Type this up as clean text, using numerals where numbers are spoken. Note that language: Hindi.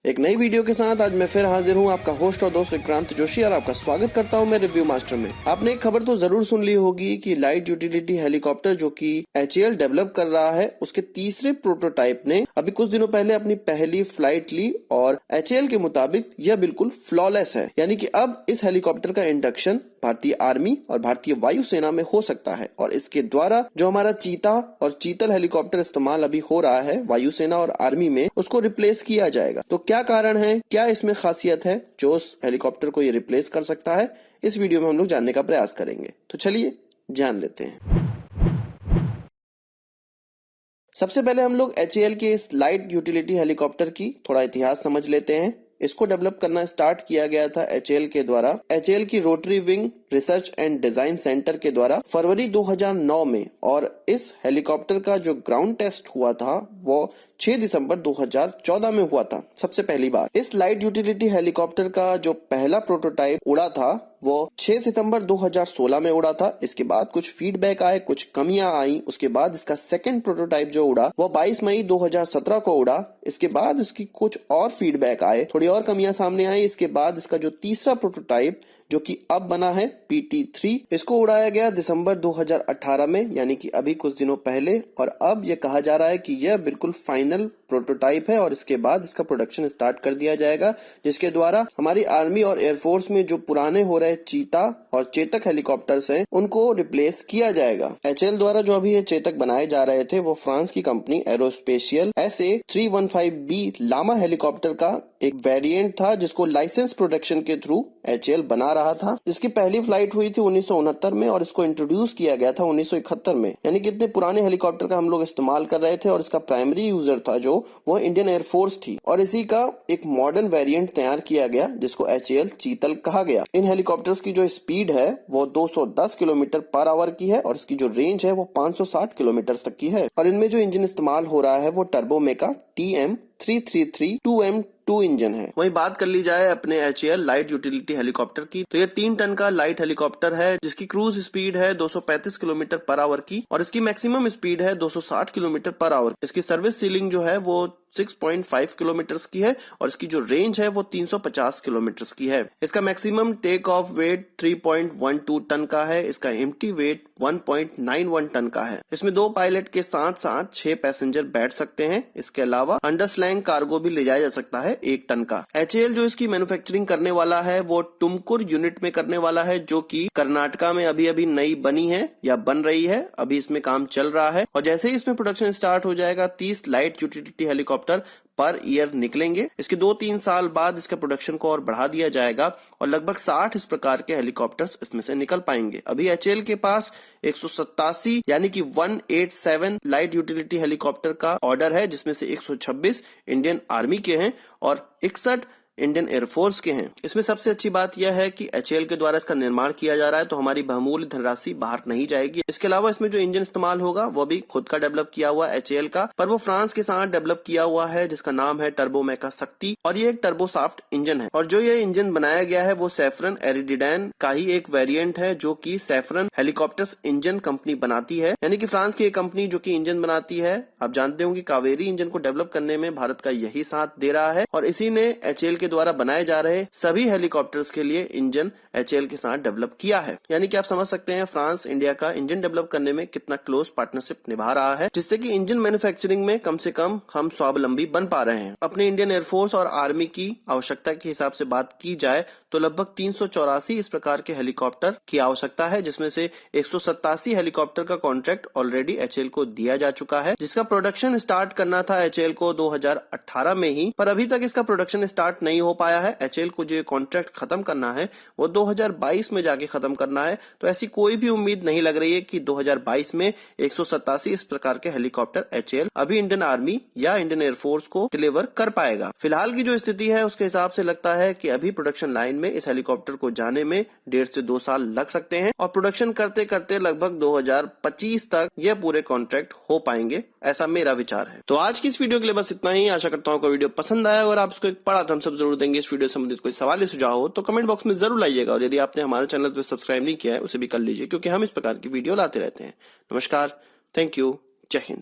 एक नई वीडियो के साथ आज मैं फिर हाजिर हूँ, आपका होस्ट और दोस्त विक्रांत जोशी, और आपका स्वागत करता हूँ मैं रिव्यू मास्टर में। आपने एक खबर तो जरूर सुन ली होगी कि लाइट यूटिलिटी हेलीकॉप्टर जो कि HAL डेवलप कर रहा है, उसके तीसरे प्रोटोटाइप ने अभी कुछ दिनों पहले अपनी पहली फ्लाइट ली और HAL के मुताबिक यह बिल्कुल फ्लॉलेस है। यानी कि अब इस हेलीकॉप्टर का इंडक्शन भारतीय आर्मी और भारतीय वायुसेना में हो सकता है और इसके द्वारा जो हमारा चीता और चीतल हेलीकॉप्टर इस्तेमाल अभी हो रहा है वायुसेना और आर्मी में, उसको रिप्लेस किया जाएगा। तो क्या कारण है, क्या इसमें खासियत है जो उस हेलीकॉप्टर को ये रिप्लेस कर सकता है, इस वीडियो में हम लोग जानने का प्रयास करेंगे। तो चलिए जान लेते हैं। सबसे पहले हम लोग HAL के इस लाइट यूटिलिटी हेलीकॉप्टर की थोड़ा इतिहास समझ लेते हैं। इसको डेवलप करना स्टार्ट किया गया था HAL के द्वारा, HAL की rotary wing research and design centre के द्वारा फरवरी 2009 में, और इस हेलीकॉप्टर का जो ग्राउंड टेस्ट हुआ था वो 6 दिसंबर 2014 में हुआ था सबसे पहली बार। इस लाइट यूटिलिटी हेलीकॉप्टर का जो पहला प्रोटोटाइप उड़ा था वो 6 सितंबर 2016 में उड़ा था। इसके बाद कुछ फीडबैक आए, कुछ कमियां आई। उसके बाद इसका सेकंड प्रोटोटाइप जो उड़ा वो 22 मई 2017 को उड़ा। इसके बाद इसकी कुछ और फीडबैक आए, थोड़ी और कमियां सामने आई। इसके बाद इसका जो तीसरा प्रोटोटाइप जो कि अब बना है PT3, इसको उड़ाया गया दिसंबर 2018 में, यानी कि अभी कुछ दिनों पहले। और अब यह कहा जा रहा है कि यह बिल्कुल फाइनल प्रोटोटाइप है और इसके बाद इसका प्रोडक्शन स्टार्ट कर दिया जाएगा, जिसके द्वारा हमारी आर्मी और एयरफोर्स में जो पुराने हो रहे चीता और चेतक हेलीकॉप्टर्स हैं उनको रिप्लेस किया जाएगा। HAL द्वारा जो अभी ये चेतक बनाए जा रहे थे वो फ्रांस की कंपनी एरोस्पेशियल SA315B लामा हेलीकॉप्टर का एक वेरिएंट था, जिसको लाइसेंस प्रोडक्शन के थ्रू HAL बना रहा था। इसकी पहली फ्लाइट हुई थी 1969 में और इसको इंट्रोड्यूस किया गया था 1971 में। यानी कि इतने पुराने हेलीकॉप्टर का हम लोग इस्तेमाल कर रहे थे और इसका प्राइमरी यूजर था जो वो इंडियन एयरफोर्स थी, और इसी का एक मॉडर्न वेरिएंट तैयार किया गया जिसको HAL चीतल कहा गया। इन हेलीकॉप्टर्स की जो स्पीड है वो 210 किलोमीटर पर आवर की है और इसकी जो रेंज है वो 560 किलोमीटर तक की है। और इनमें जो इंजन इस्तेमाल हो रहा है वो टर्बोमेका TM333 2M2 इंजन है। वहीं बात कर ली जाए अपने HAL लाइट यूटिलिटी हेलीकॉप्टर की, तो ये 3 टन का लाइट हेलीकॉप्टर है जिसकी क्रूज स्पीड है 235 किलोमीटर पर आवर की और इसकी मैक्सिमम स्पीड है 260 किलोमीटर पर आवर। इसकी सर्विस सीलिंग जो है वो 6.5 किलोमीटर की है और इसकी जो रेंज है वो 350 किलोमीटर की है। इसका maximum take off weight 3.12 ton का है। इसका एम्प्टी वेट 1.91 टन का है। इसमें 2 पायलट के साथ साथ 6 पैसेंजर बैठ सकते हैं। इसके अलावा अंडरस्लैंग कार्गो भी ले जाया जा सकता है 1 टन का। HAL जो इसकी मैन्युफैक्चरिंग करने वाला है वो टुमकुर यूनिट में करने वाला है, जो कि कर्नाटका में अभी अभी नई बनी है या बन रही है। अभी इसमें काम चल रहा है और जैसे ही इसमें प्रोडक्शन स्टार्ट हो जाएगा 30 light utility helicopter per year निकलेंगे। इसके 2-3 साल बाद इसके प्रोडक्शन को और बढ़ा दिया जाएगा और लगभग 60 इस प्रकार के हेलीकॉप्टर्स इसमें से निकल पाएंगे। अभी HAL के पास 187 यानी कि 187 लाइट यूटिलिटी हेलीकॉप्टर का ऑर्डर है, जिसमें से 126 इंडियन आर्मी के हैं और 61 इंडियन एयरफोर्स के हैं। इसमें सबसे अच्छी बात यह है कि HAL के द्वारा इसका निर्माण किया जा रहा है, तो हमारी बहुमूल्य धनराशि बाहर नहीं जाएगी। इसके अलावा इसमें जो इंजन इस्तेमाल होगा वो भी खुद का डेवलप किया हुआ HAL का, पर वो फ्रांस के साथ डेवलप किया हुआ है जिसका नाम है टर्बोमेका शक्ति, और ये एक टर्बोसाफ्ट इंजन है। और जो ये इंजन बनाया गया है वो सैफरन एरिडिडैन का ही एक वेरिएंट है, जो कि सैफरन हेलीकॉप्टर्स इंजन कंपनी बनाती है। यानी कि फ्रांस की एक कंपनी जो कि इंजन बनाती है। आप जानते होंगे कावेरी इंजन को डेवलप करने में भारत का यही साथ दे रहा है और इसी ने HAL के द्वारा बनाए जा रहे सभी हेलीकॉप्टर्स के लिए इंजन HAL के साथ डेवलप किया है। यानी कि आप समझ सकते हैं फ्रांस इंडिया का इंजन डेवलप करने में कितना क्लोज पार्टनरशिप निभा रहा है, जिससे कि इंजन मैन्युफैक्चरिंग में कम से कम हम स्वावलंबी बन पा रहे हैं। अपने इंडियन एयरफोर्स और आर्मी की आवश्यकता के हिसाब से बात की जाए तो लगभग 384 इस प्रकार के हेलीकॉप्टर की आवश्यकता है, जिसमें से 187 हेलीकॉप्टर का कॉन्ट्रैक्ट ऑलरेडी HAL को दिया जा चुका है, जिसका प्रोडक्शन स्टार्ट करना था HAL को 2018 में ही, पर अभी तक इसका प्रोडक्शन स्टार्ट नहीं हो पाया है। HAL को जो कॉन्ट्रैक्ट खत्म करना है वो 2022 में जाके खत्म करना है, तो ऐसी कोई भी उम्मीद नहीं लग रही है कि 2022 में 187 इस प्रकार के हेलीकॉप्टर HAL अभी इंडियन आर्मी या इंडियन एयरफोर्स को डिलीवर कर पाएगा। फिलहाल की जो स्थिति है उसके हिसाब से लगता है कि अभी प्रोडक्शन लाइन में इस हेलीकॉप्टर को जाने में 1.5 से 2 साल लग सकते हैं और प्रोडक्शन करते करते लगभग 2025 तक यह पूरे कॉन्ट्रैक्ट हो पाएंगे, ऐसा मेरा विचार है। तो आज की इस वीडियो के लिए बस इतना ही। आशा करता हूँ आपको वीडियो पसंद आया और आप उसको एक बड़ा थम्स अप जरूर देंगे। इस वीडियो से संबंधित कोई सवाल या सुझाव हो तो कमेंट बॉक्स में जरूर लाइएगा और यदि आपने हमारे चैनल पर सब्सक्राइब नहीं किया है उसे भी कर लीजिए, क्योंकि हम इस प्रकार की वीडियो लाते रहते हैं। नमस्कार, थैंक यू, जय हिंद।